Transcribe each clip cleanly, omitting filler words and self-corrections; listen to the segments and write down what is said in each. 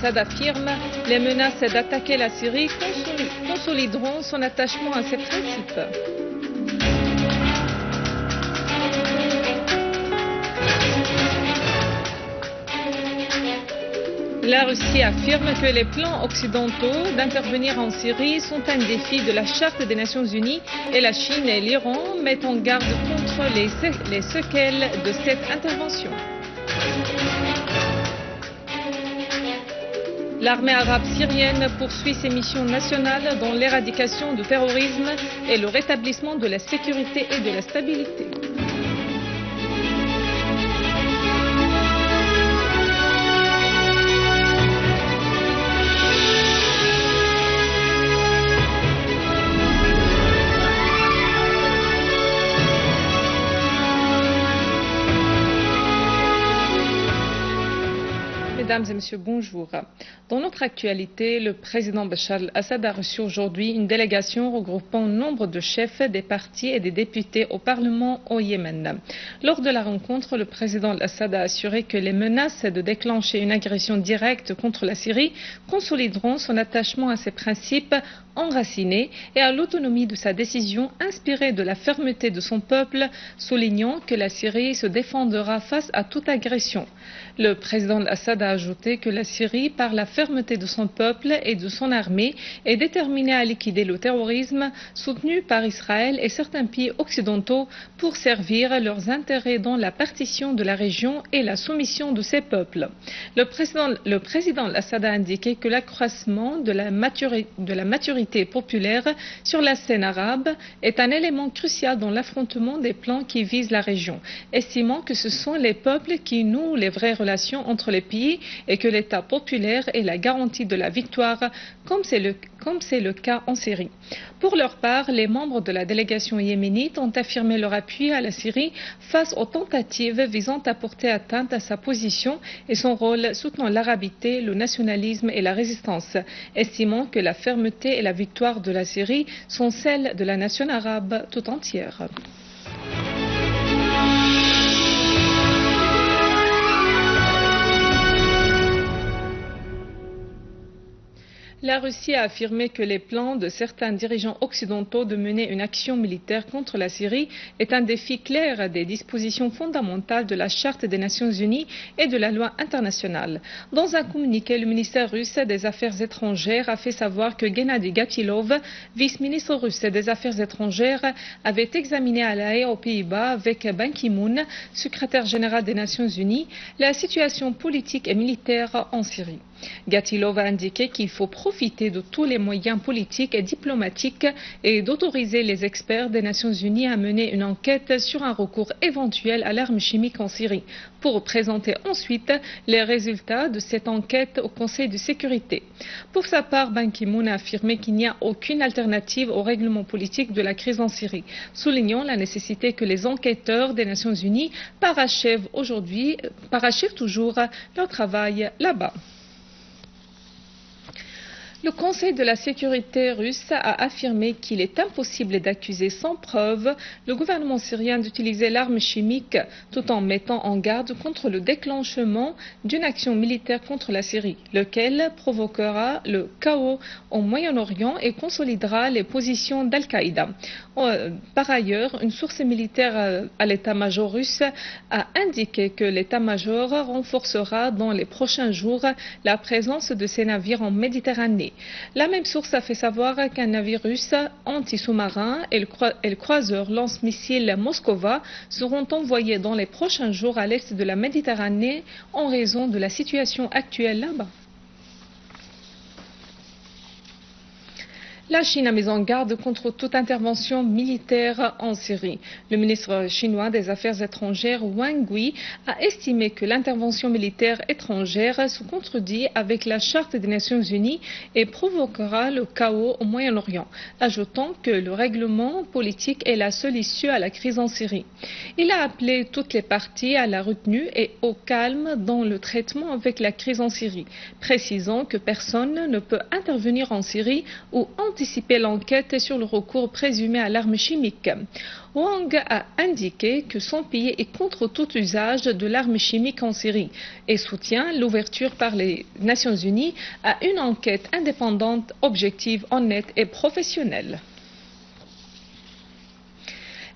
al-Assad affirme « Les menaces d'attaquer la Syrie consolideront son attachement à ses principes ». La Russie affirme que les plans occidentaux d'intervenir en Syrie sont un défi de la Charte des Nations Unies et la Chine et l'Iran mettent en garde contre les séquelles de cette intervention. L'armée arabe syrienne poursuit ses missions nationales dans l'éradication du terrorisme et le rétablissement de la sécurité et de la stabilité. Mesdames et messieurs, bonjour. Dans notre actualité, le président Bachar al-Assad a reçu aujourd'hui une délégation regroupant nombre de chefs des partis et des députés au Parlement au Yémen. Lors de la rencontre, le président al-Assad a assuré que les menaces de déclencher une agression directe contre la Syrie consolideront son attachement à ses principes enracinés et à l'autonomie de sa décision inspirée de la fermeté de son peuple, soulignant que la Syrie se défendra face à toute agression. Le président al-Assad a ajouté que la Syrie, par la fermeté de son peuple et de son armée, est déterminée à liquider le terrorisme soutenu par Israël et certains pays occidentaux pour servir leurs intérêts dans la partition de la région et la soumission de ces peuples. Le président al-Assad a indiqué que l'accroissement de la maturité populaire sur la scène arabe est un élément crucial dans l'affrontement des plans qui visent la région, estimant que ce sont les peuples qui nouent les vraies relations entre les pays et que l'État populaire est la garantie de la victoire, comme c'est le cas en Syrie. Pour leur part, les membres de la délégation yéménite ont affirmé leur appui à la Syrie face aux tentatives visant à porter atteinte à sa position et son rôle soutenant l'arabité, le nationalisme et la résistance, estimant que la fermeté et la victoire de la Syrie sont celles de la nation arabe tout entière. La Russie a affirmé que les plans de certains dirigeants occidentaux de mener une action militaire contre la Syrie est un défi clair des dispositions fondamentales de la Charte des Nations Unies et de la loi internationale. Dans un communiqué, le ministère russe des Affaires étrangères a fait savoir que Gennady Gatilov, vice-ministre russe des Affaires étrangères, avait examiné à La Haye aux Pays-Bas avec Ban Ki-moon, secrétaire général des Nations Unies, la situation politique et militaire en Syrie. Gatilov a indiqué qu'il faut profiter de tous les moyens politiques et diplomatiques et d'autoriser les experts des Nations Unies à mener une enquête sur un recours éventuel à l'arme chimique en Syrie, pour présenter ensuite les résultats de cette enquête au Conseil de sécurité. Pour sa part, Ban Ki-moon a affirmé qu'il n'y a aucune alternative au règlement politique de la crise en Syrie, soulignant la nécessité que les enquêteurs des Nations Unies parachèvent toujours leur travail là-bas. Le Conseil de la sécurité russe a affirmé qu'il est impossible d'accuser sans preuve le gouvernement syrien d'utiliser l'arme chimique tout en mettant en garde contre le déclenchement d'une action militaire contre la Syrie, lequel provoquera le chaos au Moyen-Orient et consolidera les positions d'Al-Qaïda. Par ailleurs, une source militaire à l'état-major russe a indiqué que l'état-major renforcera dans les prochains jours la présence de ces navires en Méditerranée. La même source a fait savoir qu'un navire russe anti-sous-marin et le croiseur lance-missiles Moskova seront envoyés dans les prochains jours à l'est de la Méditerranée en raison de la situation actuelle là-bas. La Chine a mis en garde contre toute intervention militaire en Syrie. Le ministre chinois des Affaires étrangères Wang Yi a estimé que l'intervention militaire étrangère se contredit avec la Charte des Nations Unies et provoquera le chaos au Moyen-Orient, ajoutant que le règlement politique est la seule issue à la crise en Syrie. Il a appelé toutes les parties à la retenue et au calme dans le traitement avec la crise en Syrie, précisant que personne ne peut intervenir en Syrie ou anticiper l'enquête sur le recours présumé à l'arme chimique. Wang a indiqué que son pays est contre tout usage de l'arme chimique en Syrie et soutient l'ouverture par les Nations Unies à une enquête indépendante, objective, honnête et professionnelle.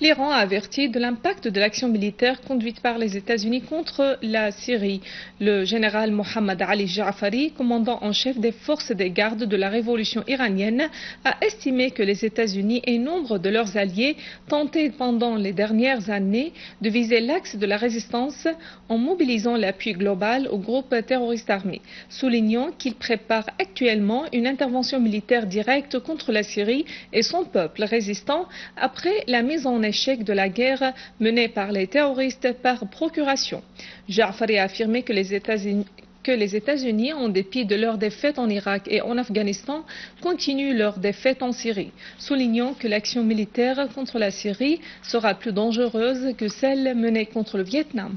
L'Iran a averti de l'impact de l'action militaire conduite par les États-Unis contre la Syrie. Le général Mohammad Ali Ja'fari, commandant en chef des forces des gardes de la révolution iranienne, a estimé que les États-Unis et nombre de leurs alliés tentaient pendant les dernières années de viser l'axe de la résistance en mobilisant l'appui global aux groupes terroristes armés, soulignant qu'ils préparent actuellement une intervention militaire directe contre la Syrie et son peuple résistant après la mise en échec de la guerre menée par les terroristes par procuration. Ja'fari a affirmé que les États-Unis, en dépit de leur défaite en Irak et en Afghanistan, continuent leur défaite en Syrie, soulignant que l'action militaire contre la Syrie sera plus dangereuse que celle menée contre le Vietnam.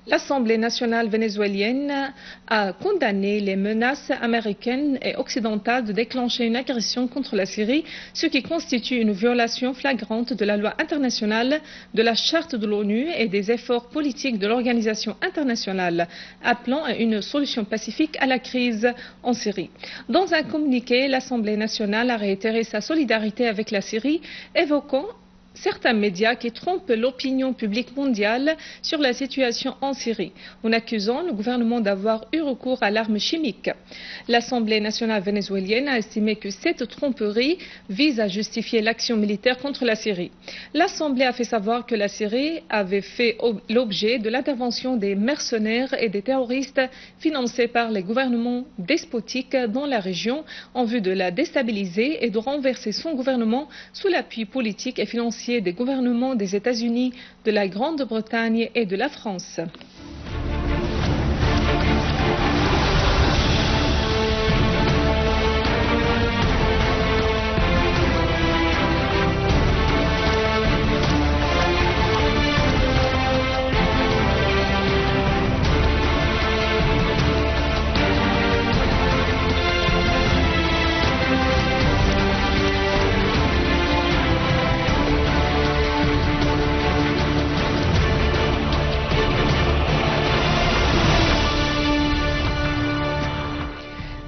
L'Assemblée nationale vénézuélienne a condamné les menaces américaines et occidentales de déclencher une agression contre la Syrie, ce qui constitue une violation flagrante de la loi internationale, de la charte de l'ONU et des efforts politiques de l'organisation internationale, appelant à une solution pacifique à la crise en Syrie. Dans un communiqué, l'Assemblée nationale a réitéré sa solidarité avec la Syrie, évoquant certains médias qui trompent l'opinion publique mondiale sur la situation en Syrie, en accusant le gouvernement d'avoir eu recours à l'arme chimique. L'Assemblée nationale vénézuélienne a estimé que cette tromperie vise à justifier l'action militaire contre la Syrie. L'Assemblée a fait savoir que la Syrie avait fait l'objet de l'intervention des mercenaires et des terroristes financés par les gouvernements despotiques dans la région en vue de la déstabiliser et de renverser son gouvernement sous l'appui politique et financier des gouvernements des États-Unis, de la Grande-Bretagne et de la France.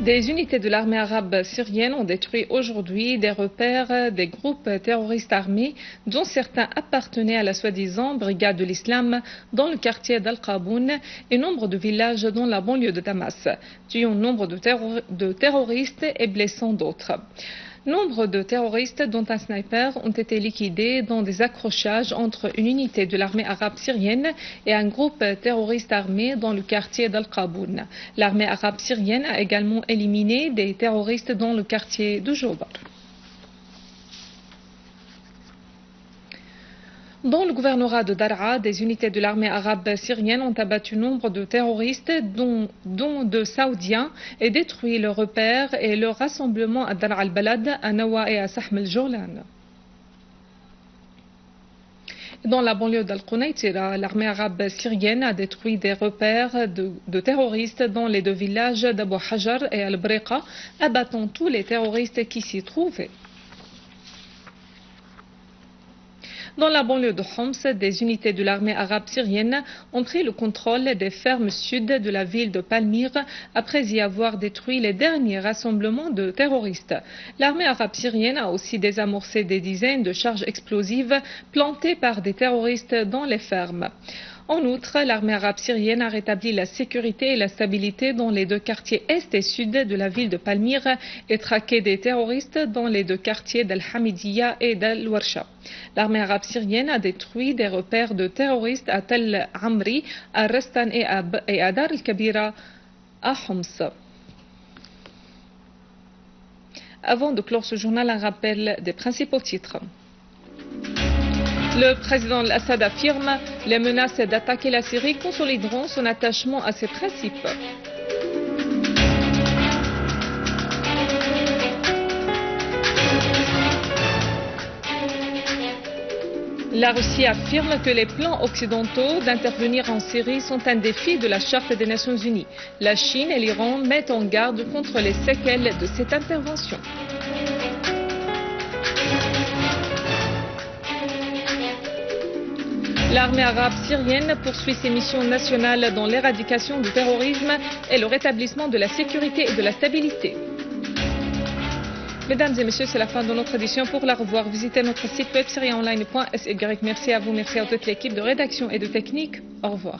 Des unités de l'armée arabe syrienne ont détruit aujourd'hui des repères des groupes terroristes armés dont certains appartenaient à la soi-disant Brigade de l'Islam dans le quartier d'Al-Qaboun et nombre de villages dans la banlieue de Damas, tuant nombre de terroristes et blessant d'autres. Nombre de terroristes, dont un sniper, ont été liquidés dans des accrochages entre une unité de l'armée arabe syrienne et un groupe terroriste armé dans le quartier d'Al-Qaboun. L'armée arabe syrienne a également éliminé des terroristes dans le quartier de Jobar. Dans le gouvernorat de Daraa, des unités de l'armée arabe syrienne ont abattu nombre de terroristes, dont de Saoudiens, et détruit leurs repères et leur rassemblement à Dar al-Balad, à Nawa et à Sahm el-Jolan. Dans la banlieue d'Al-Qunaytira, l'armée arabe syrienne a détruit des repères de terroristes dans les deux villages d'Abu Hajar et Al-Briqa, abattant tous les terroristes qui s'y trouvaient. Dans la banlieue de Homs, des unités de l'armée arabe syrienne ont pris le contrôle des fermes sud de la ville de Palmyre après y avoir détruit les derniers rassemblements de terroristes. L'armée arabe syrienne a aussi désamorcé des dizaines de charges explosives plantées par des terroristes dans les fermes. En outre, l'armée arabe syrienne a rétabli la sécurité et la stabilité dans les deux quartiers est et sud de la ville de Palmyre et traqué des terroristes dans les deux quartiers d'Al-Hamidiyya et d'Al-Warsha. L'armée arabe syrienne a détruit des repères de terroristes à Tel Amri, à Rastan et à Dar al-Kabira à Homs. Avant de clore ce journal, un rappel des principaux titres. Le président Assad affirme « Les menaces d'attaquer la Syrie consolideront son attachement à ses principes ». La Russie affirme que les plans occidentaux d'intervenir en Syrie sont un défi de la Charte des Nations Unies. La Chine et l'Iran mettent en garde contre les séquelles de cette intervention. L'armée arabe syrienne poursuit ses missions nationales dans l'éradication du terrorisme et le rétablissement de la sécurité et de la stabilité. Mesdames et messieurs, c'est la fin de notre édition. Pour la revoir, visitez notre site web syriaonline.sy. Merci à vous, merci à toute l'équipe de rédaction et de technique. Au revoir.